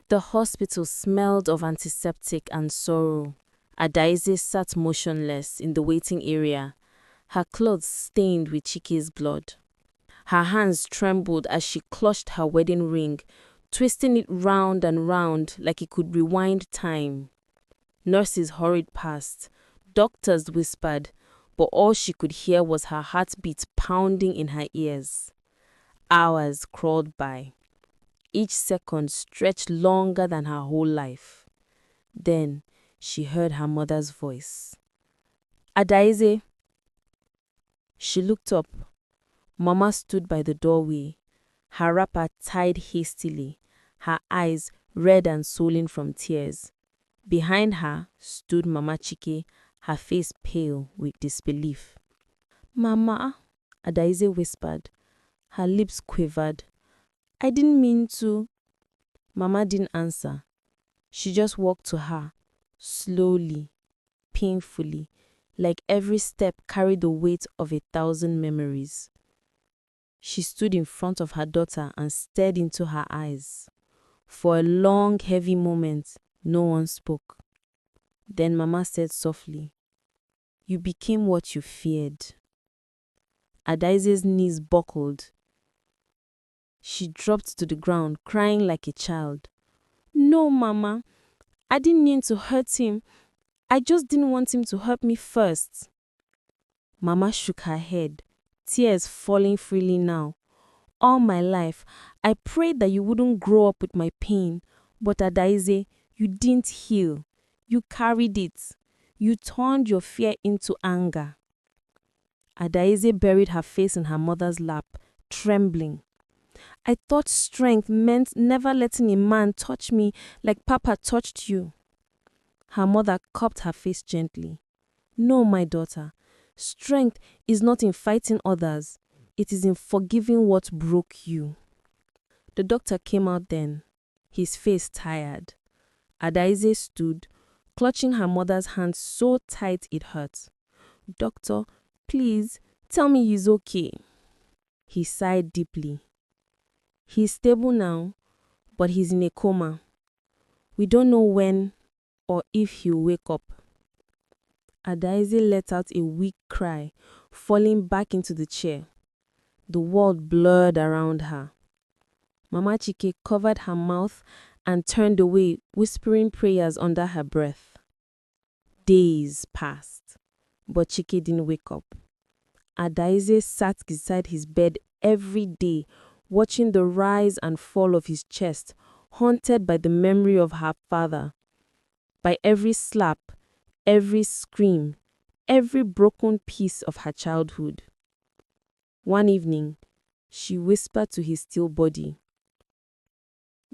The hospital smelled of antiseptic and sorrow. Adaeze sat motionless in the waiting area, her clothes stained with Chike's blood. Her hands trembled as she clutched her wedding ring, twisting it round and round like it could rewind time. Nurses hurried past. Doctors whispered, but all she could hear was her heartbeat pounding in her ears. Hours crawled by. Each second stretched longer than her whole life. Then she heard her mother's voice. Adaeze. She looked up. Mama stood by the doorway, her wrapper tied hastily, her eyes red and swollen from tears. Behind her stood Mama Chike, her face pale with disbelief. Mama, Adaeze whispered. Her lips quivered. I didn't mean to. Mama didn't answer. She just walked to her, slowly, painfully, like every step carried the weight of 1,000 memories. She stood in front of her daughter and stared into her eyes. For a long, heavy moment, no one spoke. Then Mama said softly, "You became what you feared." Adaeze's knees buckled. She dropped to the ground, crying like a child. No, Mama. I didn't mean to hurt him. I just didn't want him to hurt me first. Mama shook her head, tears falling freely now. All my life, I prayed that you wouldn't grow up with my pain. But Adaeze, you didn't heal. You carried it. You turned your fear into anger. Adaeze buried her face in her mother's lap, trembling. I thought strength meant never letting a man touch me like Papa touched you. Her mother cupped her face gently. No, my daughter. Strength is not in fighting others. It is in forgiving what broke you. The doctor came out then, his face tired. Adaeze stood, clutching her mother's hand so tight it hurt. Doctor, please, tell me he's okay. He sighed deeply. He's stable now, but he's in a coma. We don't know when or if he'll wake up. Adaeze let out a weak cry, falling back into the chair. The world blurred around her. Mama Chike covered her mouth and turned away, whispering prayers under her breath. Days passed, but Chike didn't wake up. Adaeze sat beside his bed every day, watching the rise and fall of his chest, haunted by the memory of her father. By every slap, every scream, every broken piece of her childhood. One evening, she whispered to his still body,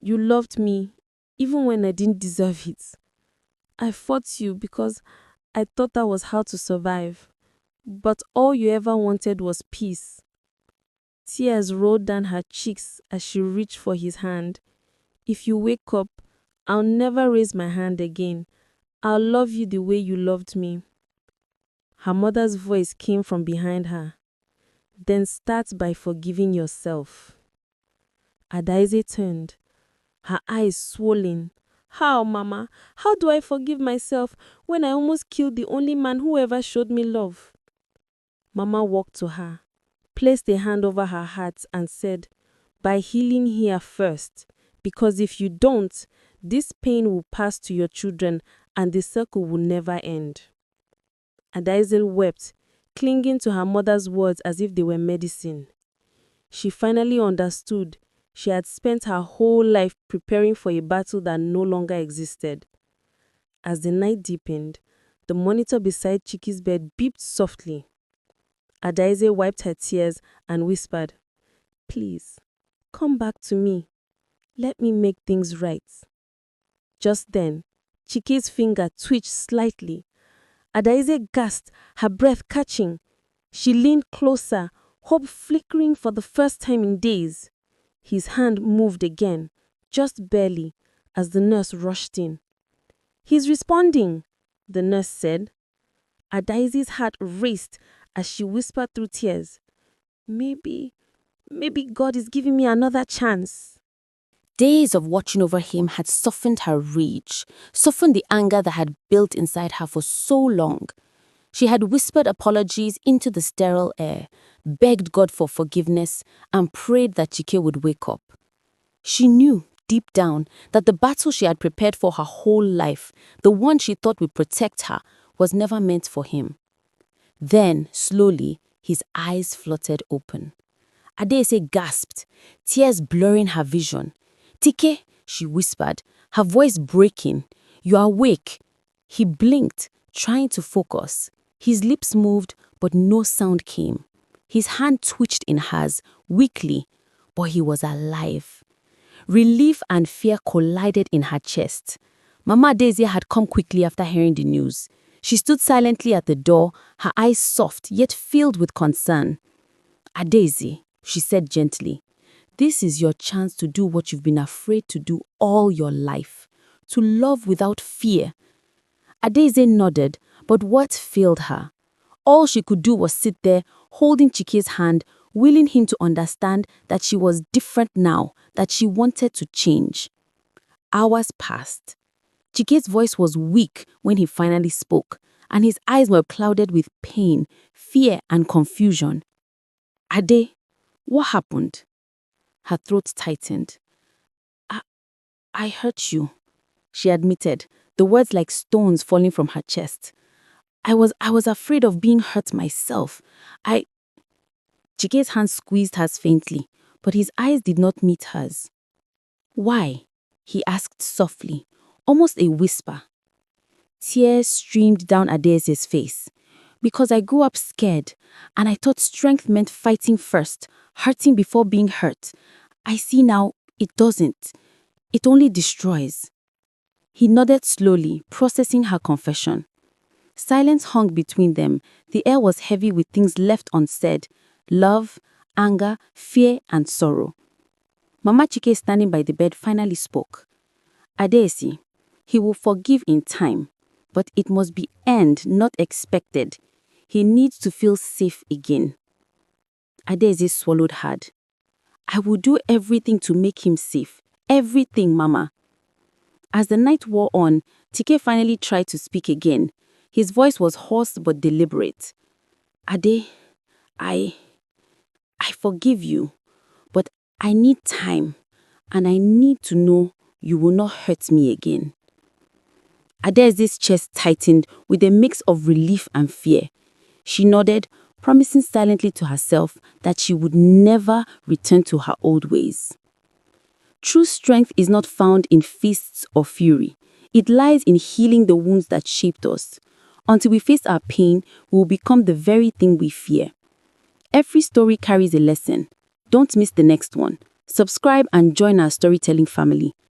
"You loved me, even when I didn't deserve it. I fought you because I thought that was how to survive. But all you ever wanted was peace." Tears rolled down her cheeks as she reached for his hand. "If you wake up, I'll never raise my hand again. I'll love you the way you loved me." Her mother's voice came from behind her. Then start by forgiving yourself. Adaeze turned, her eyes swollen. How, Mama? How do I forgive myself when I almost killed the only man who ever showed me love? Mama walked to her, placed a hand over her heart and said, "By healing here first, because if you don't, this pain will pass to your children and the circle will never end." Adaeze wept, clinging to her mother's words as if they were medicine. She finally understood. She had spent her whole life preparing for a battle that no longer existed. As the night deepened, the monitor beside Chike's bed beeped softly. Adaeze wiped her tears and whispered, "Please, come back to me. Let me make things right." Just then, Chike's finger twitched slightly. Adaeze gasped, her breath catching. She leaned closer, hope flickering for the first time in days. His hand moved again, just barely, as the nurse rushed in. "He's responding," the nurse said. Adaeze's heart raced as she whispered through tears, Maybe God is giving me another chance." Days of watching over him had softened her rage, softened the anger that had built inside her for so long. She had whispered apologies into the sterile air, begged God for forgiveness, and prayed that Chike would wake up. She knew, deep down, that the battle she had prepared for her whole life, the one she thought would protect her, was never meant for him. Then, slowly, his eyes fluttered open. Adaeze gasped, tears blurring her vision. "Tike," she whispered, her voice breaking. "You are awake." He blinked, trying to focus. His lips moved, but no sound came. His hand twitched in hers, weakly, but he was alive. Relief and fear collided in her chest. Mama Adaeze had come quickly after hearing the news. She stood silently at the door, her eyes soft yet filled with concern. "Adaeze," she said gently, "this is your chance to do what you've been afraid to do all your life, to love without fear." Adaeze nodded, but what failed her? All she could do was sit there, holding Chike's hand, willing him to understand that she was different now, that she wanted to change. Hours passed. Chike's voice was weak when he finally spoke, and his eyes were clouded with pain, fear, and confusion. "Ade, what happened?" Her throat tightened. I hurt you," she admitted, the words like stones falling from her chest. I was afraid of being hurt myself. Chike's hand squeezed hers faintly, but his eyes did not meet hers. "Why?" he asked softly, almost a whisper. Tears streamed down Adaeze's face. "Because I grew up scared, and I thought strength meant fighting first, hurting before being hurt. I see now it doesn't. It only destroys." He nodded slowly, processing her confession. Silence hung between them. The air was heavy with things left unsaid: love, anger, fear, and sorrow. Mama Chike, standing by the bed, finally spoke. "Adaeze, he will forgive in time, but it must be earned, not expected. He needs to feel safe again." Adaeze swallowed hard. "I will do everything to make him safe. Everything, Mama." As the night wore on, Tike finally tried to speak again. His voice was hoarse but deliberate. "Ade, I forgive you, but I need time, and I need to know you will not hurt me again." Adaeze's chest tightened with a mix of relief and fear. She nodded, promising silently to herself that she would never return to her old ways. True strength is not found in fists or fury. It lies in healing the wounds that shaped us. Until we face our pain, we will become the very thing we fear. Every story carries a lesson. Don't miss the next one. Subscribe and join our storytelling family.